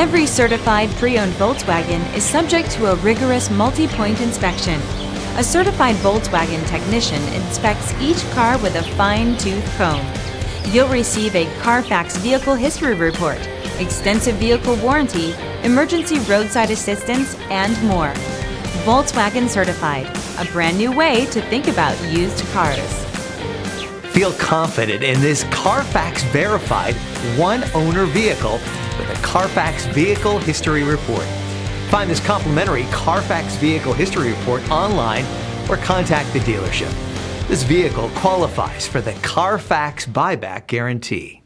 Every certified pre-owned Volkswagen is subject to a rigorous multi-point inspection. A certified Volkswagen technician inspects each car with a fine-tooth comb. You'll receive a CarFax vehicle history report, extensive vehicle warranty, emergency roadside assistance, and more. Volkswagen Certified, a brand new way to think about used cars. Feel confident in this CarFax verified one-owner vehicle with a CarFax Vehicle History Report. Find this complimentary CarFax Vehicle History Report online or contact the dealership. This vehicle qualifies for the CarFax Buyback Guarantee.